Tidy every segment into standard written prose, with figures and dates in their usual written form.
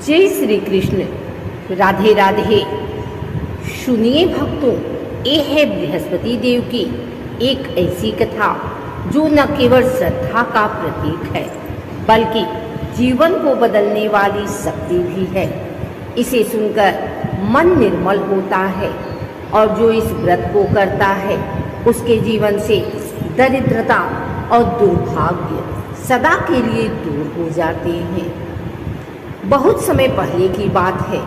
जय श्री कृष्ण। राधे राधे। सुनिए भक्तों, ये है बृहस्पति देव की एक ऐसी कथा जो न केवल श्रद्धा का प्रतीक है बल्कि जीवन को बदलने वाली शक्ति भी है। इसे सुनकर मन निर्मल होता है और जो इस व्रत को करता है उसके जीवन से दरिद्रता और दुर्भाग्य सदा के लिए दूर हो जाते हैं। बहुत समय पहले की बात है।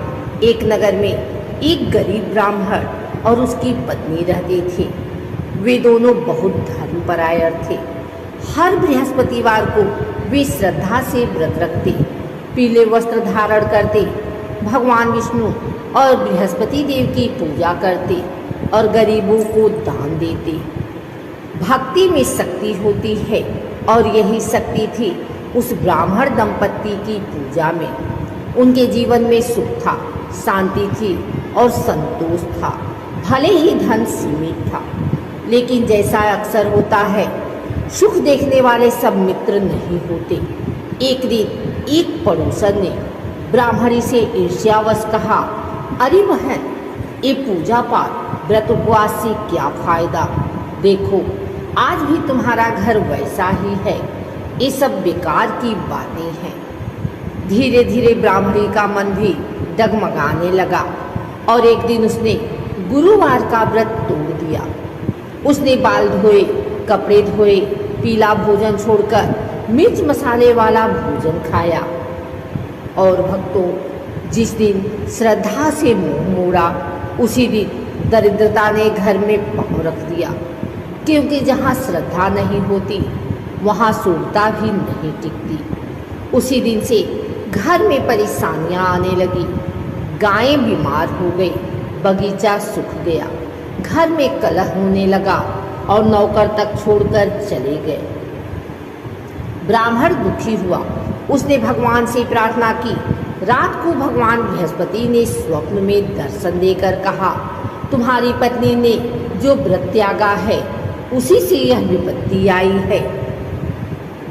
एक नगर में एक गरीब ब्राह्मण और उसकी पत्नी रहते थे। वे दोनों बहुत धर्मपरायण थे। हर बृहस्पतिवार को वे श्रद्धा से व्रत रखते, पीले वस्त्र धारण करते, भगवान विष्णु और बृहस्पति देव की पूजा करते और गरीबों को दान देते। भक्ति में शक्ति होती है और यही शक्ति थी उस ब्राह्मण दंपत्ति की पूजा में। उनके जीवन में सुख था, शांति थी और संतोष था। भले ही धन सीमित था, लेकिन जैसा अक्सर होता है, सुख देखने वाले सब मित्र नहीं होते। एक दिन एक पड़ोसन ने ब्राह्मणी से ईर्ष्यावश कहा, अरे बहन, ये पूजा पाठ व्रत उपवास से क्या फायदा? देखो, आज भी तुम्हारा घर वैसा ही है। ये सब बेकार की बातें हैं। धीरे धीरे ब्राह्मणी का मन भी डगमगाने लगा और एक दिन उसने गुरुवार का व्रत तोड़ दिया। उसने बाल धोए, कपड़े धोए, पीला भोजन छोड़कर मिर्च मसाले वाला भोजन खाया। और भक्तों, जिस दिन श्रद्धा से मुंह मोड़ा उसी दिन दरिद्रता ने घर में पांव रख दिया, क्योंकि जहाँ श्रद्धा नहीं होती वहाँ सूरता भी नहीं टिकती। उसी दिन से घर में परेशानियाँ आने लगी। गायें बीमार हो गई, बगीचा सूख गया, घर में कलह होने लगा और नौकर तक छोड़कर चले गए। ब्राह्मण दुखी हुआ। उसने भगवान से प्रार्थना की। रात को भगवान बृहस्पति ने स्वप्न में दर्शन देकर कहा, तुम्हारी पत्नी ने जो व्रत त्यागा है उसी से यह विपत्ति आई है।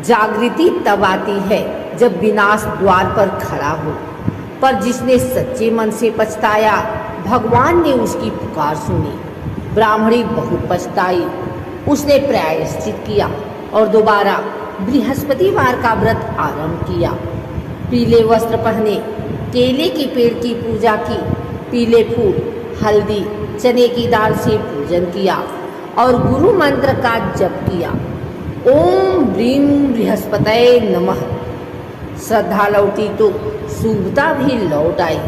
जागृति तब आती है जब विनाश द्वार पर खड़ा हो, पर जिसने सच्चे मन से पछताया भगवान ने उसकी पुकार सुनी। ब्राह्मणी बहुत पछताई। उसने प्रायश्चित किया और दोबारा बृहस्पतिवार का व्रत आरंभ किया। पीले वस्त्र पहने, केले के पेड़ की पूजा की, पीले फूल, हल्दी, चने की दाल से पूजन किया और गुरु मंत्र का जप किया। ओम ब्रीम बृहस्पतये नमः। श्रद्धा लौटी तो शुभता भी लौट आई।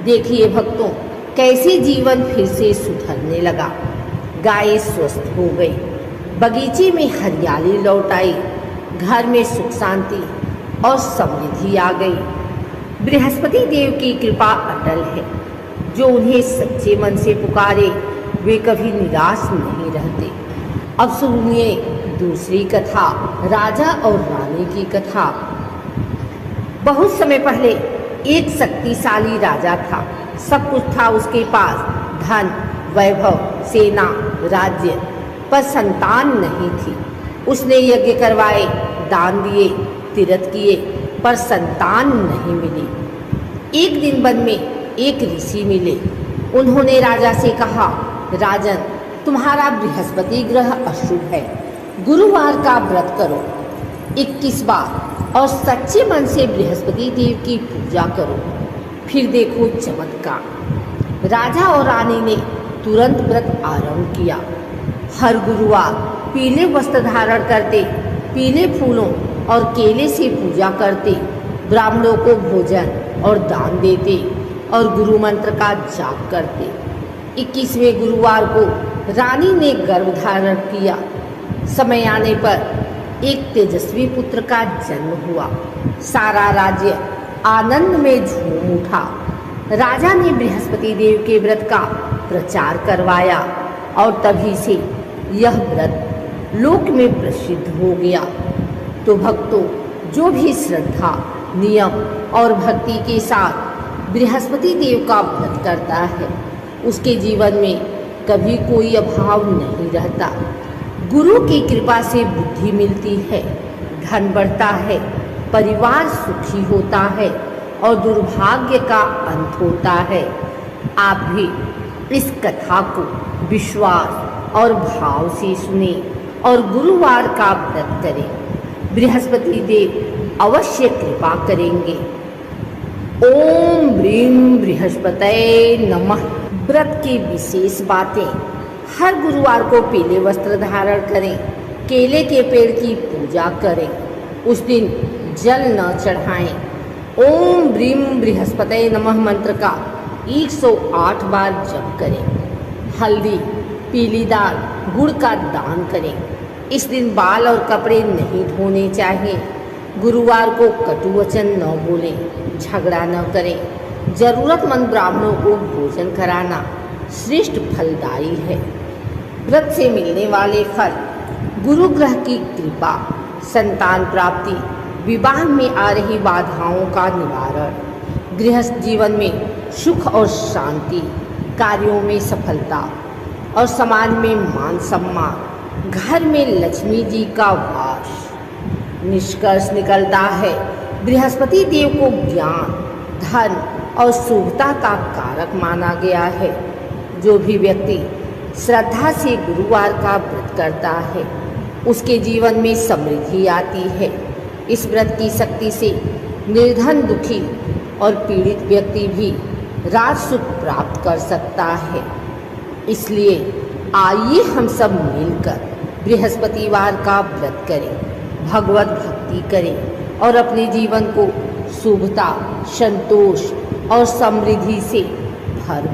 देखिए भक्तों, कैसे जीवन फिर से सुधरने लगा। गायें स्वस्थ हो गई, बगीचे में हरियाली लौट आई, घर में सुख शांति और समृद्धि आ गई। बृहस्पति देव की कृपा अटल है। जो उन्हें सच्चे मन से पुकारे वे कभी निराश नहीं रहते। अब सुनिए दूसरी कथा, राजा और रानी की कथा। बहुत समय पहले एक शक्तिशाली राजा था। सब कुछ था उसके पास, धन, वैभव, सेना, राज्य, पर संतान नहीं थी। उसने यज्ञ करवाए, दान दिए, तीर्थ किए, पर संतान नहीं मिली। एक दिन वन में एक ऋषि मिले। उन्होंने राजा से कहा, राजन, तुम्हारा बृहस्पति ग्रह अशुभ है। गुरुवार का व्रत करो 21 बार और सच्चे मन से बृहस्पति देव की पूजा करो, फिर देखो चमत्कार। राजा और रानी ने तुरंत व्रत आरंभ किया। हर गुरुवार पीले वस्त्र धारण करते, पीले फूलों और केले से पूजा करते, ब्राह्मणों को भोजन और दान देते और गुरु मंत्र का जाप करते। 21वें गुरुवार को रानी ने गर्भ धारण किया। समय आने पर एक तेजस्वी पुत्र का जन्म हुआ। सारा राज्य आनंद में झूम उठा। राजा ने बृहस्पति देव के व्रत का प्रचार करवाया और तभी से यह व्रत लोक में प्रसिद्ध हो गया। तो भक्तों, जो भी श्रद्धा, नियम और भक्ति के साथ बृहस्पति देव का व्रत करता है उसके जीवन में कभी कोई अभाव नहीं रहता। गुरु की कृपा से बुद्धि मिलती है, धन बढ़ता है, परिवार सुखी होता है और दुर्भाग्य का अंत होता है। आप भी इस कथा को विश्वास और भाव से सुने और गुरुवार का व्रत करें। बृहस्पति देव अवश्य कृपा करेंगे। ओम ब्रीं बृहस्पतये नमः। व्रत की विशेष बातें। हर गुरुवार को पीले वस्त्र धारण करें। केले के पेड़ की पूजा करें। उस दिन जल न चढ़ाएं। ओम ब्रीं बृहस्पतये नमः मंत्र का 108 बार जप करें। हल्दी, पीली दाल, गुड़ का दान करें। इस दिन बाल और कपड़े नहीं धोने चाहिए। गुरुवार को कटु वचन न बोलें, झगड़ा न करें। जरूरतमंद ब्राह्मणों को भोजन कराना श्रेष्ठ फलदायी है। व्रत से मिलने वाले फल: गुरु ग्रह की कृपा, संतान प्राप्ति, विवाह में आ रही बाधाओं का निवारण, गृहस्थ जीवन में सुख और शांति, कार्यों में सफलता और समाज में मान सम्मान, घर में लक्ष्मी जी का वास। निष्कर्ष निकलता है, बृहस्पति देव को ज्ञान, धन और शुभता का कारक माना गया है। जो भी व्यक्ति श्रद्धा से गुरुवार का व्रत करता है उसके जीवन में समृद्धि आती है। इस व्रत की शक्ति से निर्धन, दुखी और पीड़ित व्यक्ति भी राज सुख प्राप्त कर सकता है। इसलिए आइए हम सब मिलकर बृहस्पतिवार का व्रत करें, भगवत भक्ति करें और अपने जीवन को शुभता, संतोष और समृद्धि से भर दें।